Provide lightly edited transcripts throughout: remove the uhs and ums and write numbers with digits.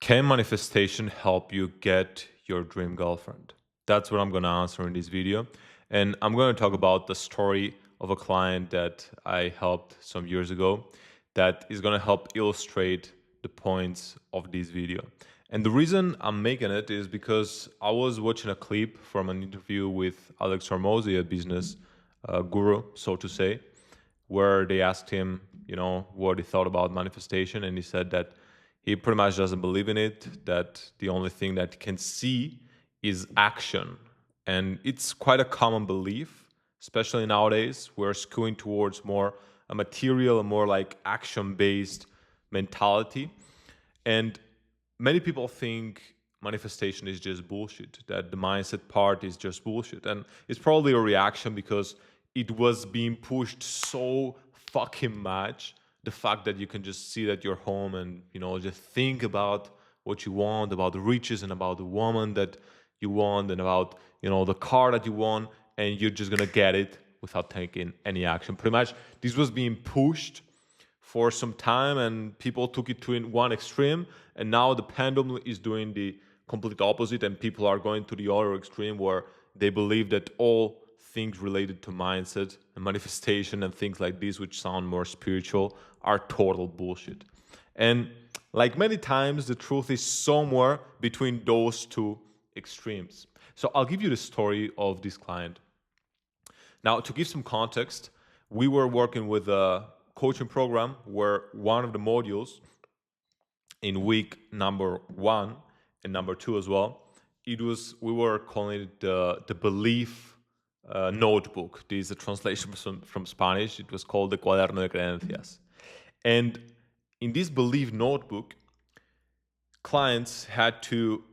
Can manifestation help you get your dream girlfriend? That's what I'm going to answer in this video. And I'm going to talk about the story of a client that I helped some years ago that is going to help illustrate the points of this video. And the reason I'm making it is because I was watching a clip from an interview with Alex Hormozy, a business guru, so to say, where they asked him, what he thought about manifestation, and he said that he pretty much doesn't believe in it, that the only thing that he can see is action. And it's quite a common belief, especially nowadays. We're skewing towards more a material and more like action-based mentality. And many people think manifestation is just bullshit, that the mindset part is just bullshit. And it's probably a reaction because it was being pushed so fucking much. The fact that you can just sit at your home and, just think about what you want, about the riches and about the woman that you want and about, the car that you want, and you're just gonna get it without taking any action. Pretty much this was being pushed for some time and people took it to one extreme, and now the pendulum is doing the complete opposite and people are going to the other extreme where they believe that all things related to mindset and manifestation and things like this, which sound more spiritual, are total bullshit. And like many times, the truth is somewhere between those two extremes. So I'll give you the story of this client. Now, to give some context, we were working with a coaching program where one of the modules in week number 1 and number 2 as well, we were calling it the belief notebook. This is a translation from Spanish. It was called the Cuaderno de Creencias. And in this belief notebook, clients had to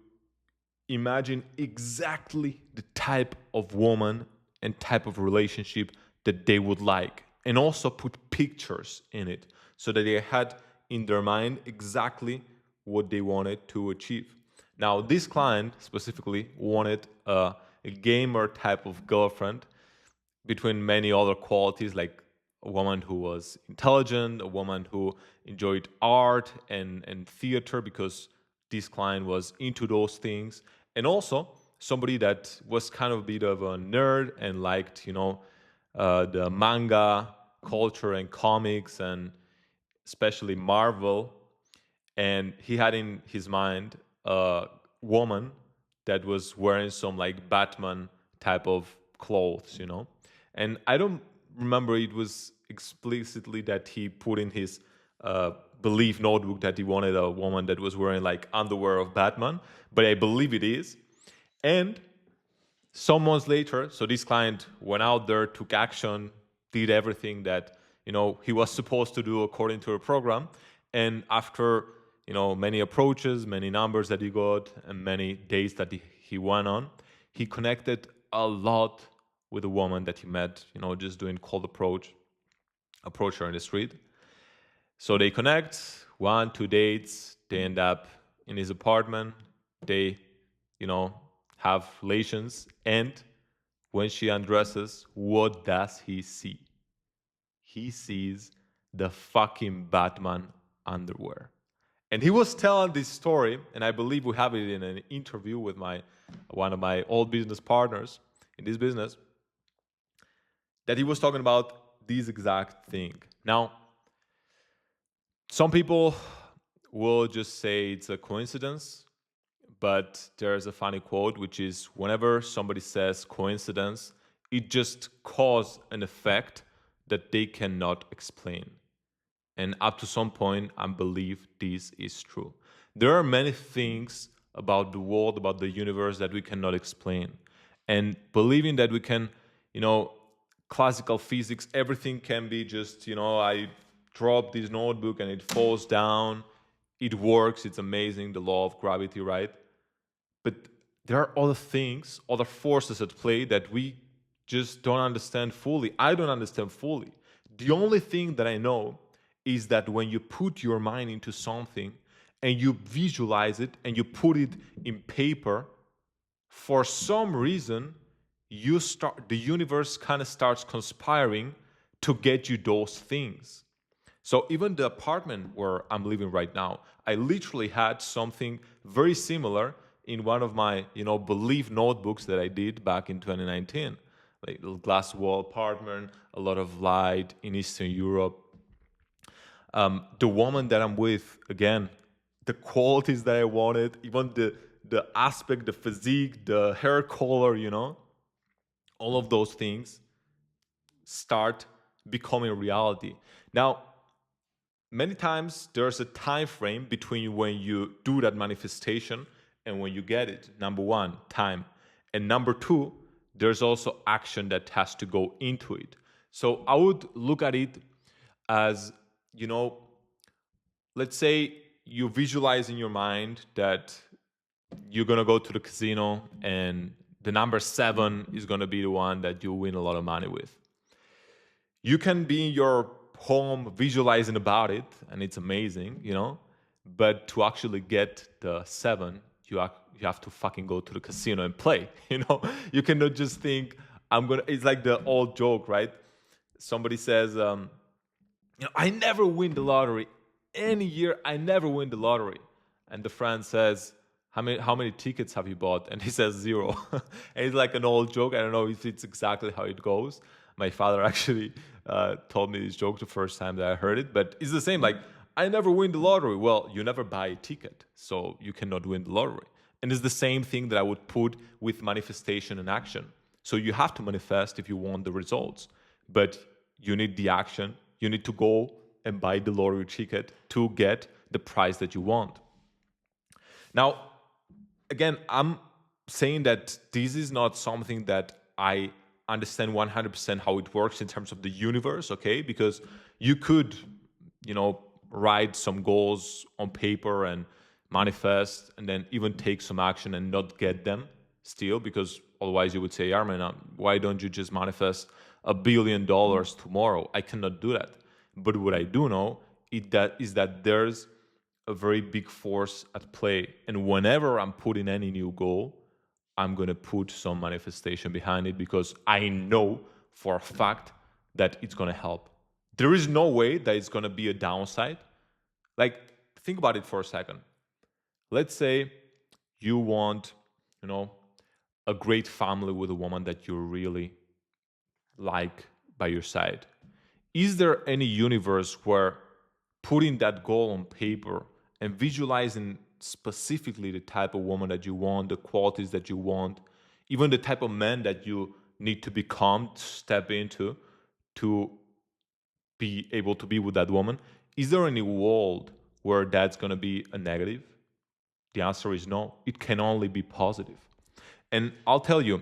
imagine exactly the type of woman and type of relationship that they would like, and also put pictures in it so that they had in their mind exactly what they wanted to achieve. Now, this client specifically wanted a gamer type of girlfriend between many other qualities, like a woman who was intelligent, a woman who enjoyed art and theater, because this client was into those things, and also somebody that was kind of a bit of a nerd and liked, the manga culture and comics, and especially Marvel. And he had in his mind a woman that was wearing some like Batman type of clothes. And I don't remember it was explicitly that he put in his belief notebook that he wanted a woman that was wearing like underwear of Batman, but I believe it is. And some months later, so this client went out there, took action, did everything that he was supposed to do according to a program. And after many approaches, many numbers that he got, and many days that he went on, he connected a lot with a woman that he met, just doing cold approach her in the street. So they connect, 1, 2 dates, they end up in his apartment, they, have relations, and when she undresses, what does he see? He sees the fucking Batman underwear. And he was telling this story, and I believe we have it in an interview with one of my old business partners in this business, that he was talking about this exact thing. Now, some people will just say it's a coincidence, but there's a funny quote, which is whenever somebody says coincidence, it just causes an effect that they cannot explain. And up to some point, I believe this is true. There are many things about the world, about the universe that we cannot explain. And believing that we can, classical physics, everything can be just, I drop this notebook and it falls down. It works. It's amazing. The law of gravity, right? But there are other things, other forces at play that we just don't understand fully. I don't understand fully. The only thing that I know is that when you put your mind into something and you visualize it and you put it in paper, for some reason, the universe kind of starts conspiring to get you those things. So even the apartment where I'm living right now, I literally had something very similar in one of my, belief notebooks that I did back in 2019. Like a glass wall apartment, a lot of light in Eastern Europe. The woman that I'm with, again, the qualities that I wanted, even the aspect, the physique, the hair color, all of those things start becoming reality. Now, many times there's a time frame between when you do that manifestation and when you get it. Number one, time. And number two, there's also action that has to go into it. So I would look at it as, you know, let's say you visualize in your mind that you're going to go to the casino and the number 7 is going to be the one that you win a lot of money with. You can be in your home visualizing about it and it's amazing, but to actually get the 7, you have to fucking go to the casino and play. You cannot just think it's like the old joke, right? Somebody says, I never win the lottery. Any year I never win the lottery. And the friend says, how many tickets have you bought? And he says 0. And it's like an old joke. I don't know if it's exactly how it goes. My father actually told me this joke the first time that I heard it, but it's the same. Like, I never win the lottery. Well, you never buy a ticket, so you cannot win the lottery. And it's the same thing that I would put with manifestation and action. So you have to manifest if you want the results, but you need the action. You need to go and buy the lottery ticket to get the prize that you want. Now, again, I'm saying that this is not something that I understand 100% how it works in terms of the universe, okay? Because you could, write some goals on paper and manifest and then even take some action and not get them still, because otherwise you would say, Armin, why don't you just manifest $1 billion tomorrow? I cannot do that. But what I do know is that there's a very big force at play. And whenever I'm putting any new goal, I'm going to put some manifestation behind it because I know for a fact that it's going to help. There is no way that it's going to be a downside. Like, think about it for a second. Let's say you want, a great family with a woman that you really like by your side. Is there any universe where putting that goal on paper and visualizing specifically the type of woman that you want, the qualities that you want, even the type of man that you need to become, to step into, to be able to be with that woman, is there any world where that's going to be a negative? The answer is no. It can only be positive. And I'll tell you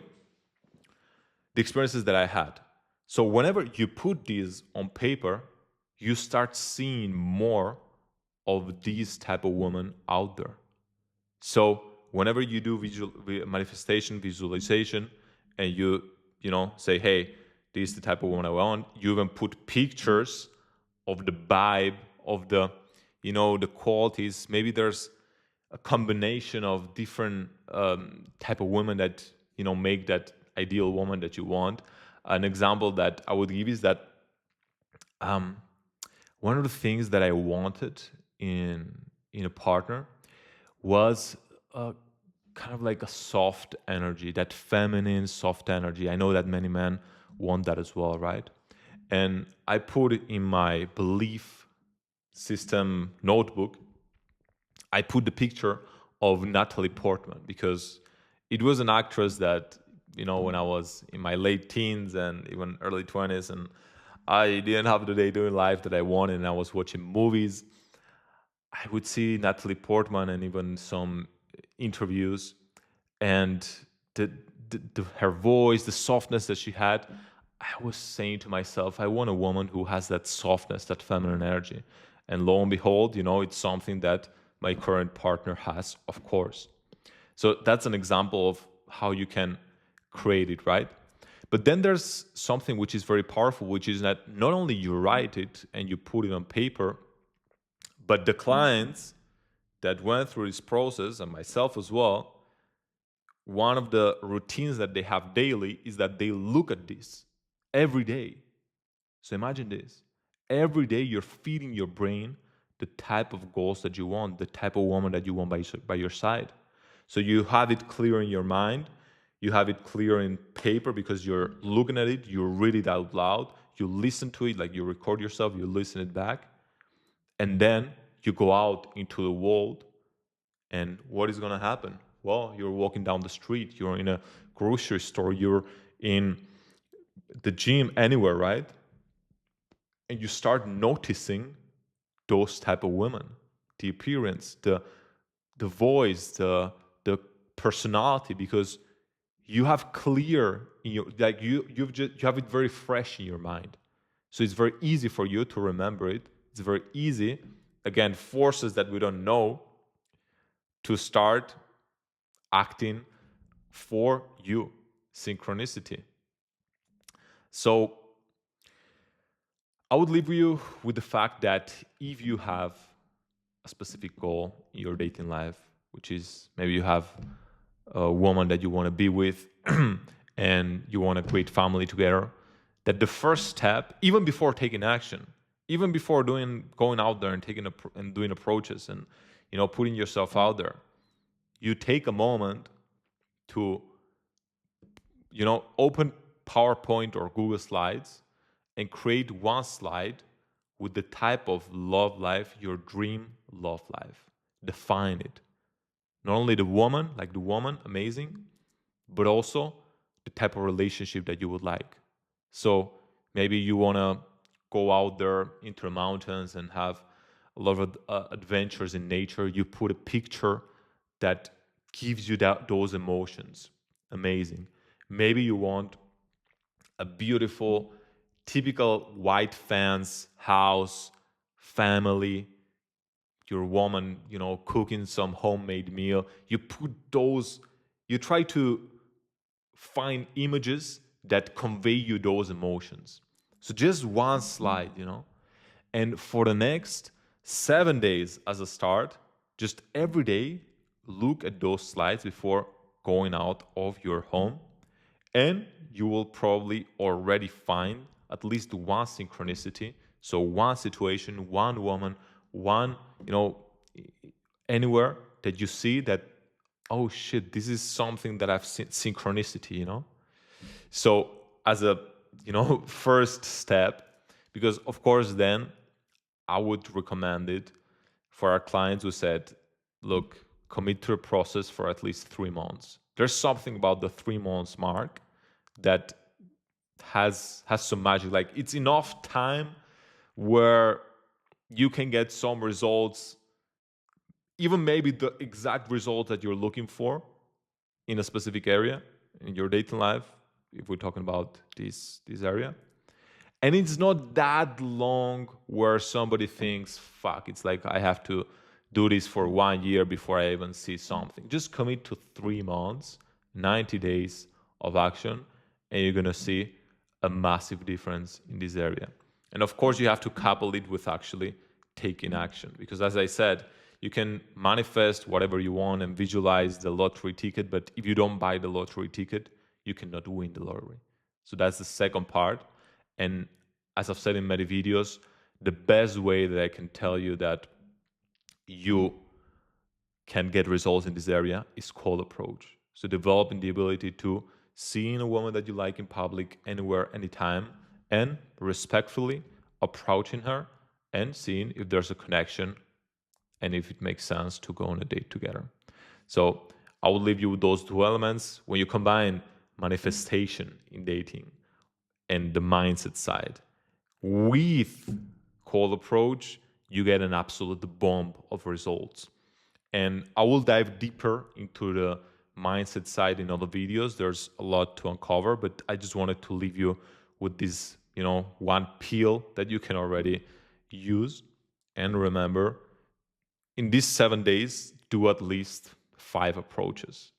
the experiences that I had. So whenever you put these on paper, you start seeing more of these type of women out there. So whenever you do manifestation, visualization, and you say, hey, this is the type of woman I want, you even put pictures of the vibe, of the the qualities. Maybe there's a combination of different type of women that make that ideal woman that you want. An example that I would give is that one of the things that I wanted in a partner was kind of like a soft energy, that feminine soft energy. I know that many men want that as well, right? And I put it in my belief system notebook. I put the picture of Natalie Portman because it was an actress that, when I was in my late teens and even early 20s, and I didn't have the day doing life that I wanted, and I was watching movies, I would see Natalie Portman and even some interviews, and her voice, the softness that she had. I was saying to myself, I want a woman who has that softness, that feminine energy. And lo and behold, it's something that my current partner has, of course. So that's an example of how you can create it, right? But then there's something which is very powerful, which is that not only you write it and you put it on paper, but the clients that went through this process, and myself as well, one of the routines that they have daily is that they look at this every day. So imagine this. Every day you're feeding your brain the type of goals that you want, the type of woman that you want by your side. So you have it clear in your mind, you have it clear in paper because you're looking at it, you read it out loud, you listen to it, like you record yourself, you listen it back, and then you go out into the world. And what is going to happen? Well, you're walking down the street, you're in a grocery store, you're in the gym, anywhere, right? And you start noticing those type of women, the appearance, the voice, the personality, because you have clear in your, like you have it very fresh in your mind. So it's very easy for you to remember it. It's very easy, again, forces that we don't know, to start acting for you. Synchronicity. So I would leave you with the fact that if you have a specific goal in your dating life, which is maybe you have a woman that you want to be with and you want to create family together, that the first step, even before taking action, even before going out there and and doing approaches and putting yourself out there, you take a moment to open PowerPoint or Google Slides and create one slide with the type of love life, your dream love life. Define it. Not only the woman, amazing, but also the type of relationship that you would like. So maybe you want to go out there into the mountains and have a lot of adventures in nature. You put a picture that gives you those emotions. Amazing. Maybe you want a beautiful, typical white fence house, family, your woman, cooking some homemade meal. You put those, you try to find images that convey you those emotions. So just one slide, and for the next 7 days as a start, just every day, look at those slides before going out of your home, and you will probably already find at least one synchronicity. So one situation, one woman, one, anywhere that you see that, oh shit, this is something that I've seen, synchronicity. So as a, first step, because of course then I would recommend it for our clients who said, look, commit to a process for at least 3 months. There's something about the 3 months mark that has some magic. Like, it's enough time where you can get some results, even maybe the exact result that you're looking for in a specific area in your dating life, if we're talking about this area. And it's not that long where somebody thinks, fuck, it's like I have to do this for 1 year before I even see something. Just commit to 3 months, 90 days of action, and you're going to see a massive difference in this area. And of course, you have to couple it with actually taking action. Because as I said, you can manifest whatever you want and visualize the lottery ticket, but if you don't buy the lottery ticket, you cannot win the lottery. So that's the second part. And as I've said in many videos, the best way that I can tell you that you can get results in this area is cold approach. So developing the ability to seeing a woman that you like in public, anywhere, anytime, and respectfully approaching her and seeing if there's a connection and if it makes sense to go on a date together. So I will leave you with those 2 elements. When you combine manifestation in dating and the mindset side with cold approach, you get an absolute bomb of results. And I will dive deeper into the mindset side in other videos. There's a lot to uncover, but I just wanted to leave you with this, one peel that you can already use. And remember, in these 7 days, do at least 5 approaches.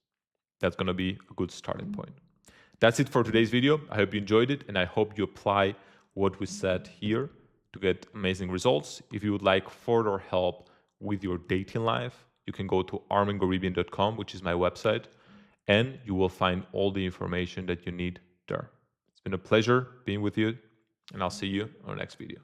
That's going to be a good starting point. That's it for today's video. I hope you enjoyed it, and I hope you apply what we said here to get amazing results. If you would like further help with your dating life, you can go to armingoribian.com, which is my website, and you will find all the information that you need there. It's been a pleasure being with you, and I'll see you on the next video.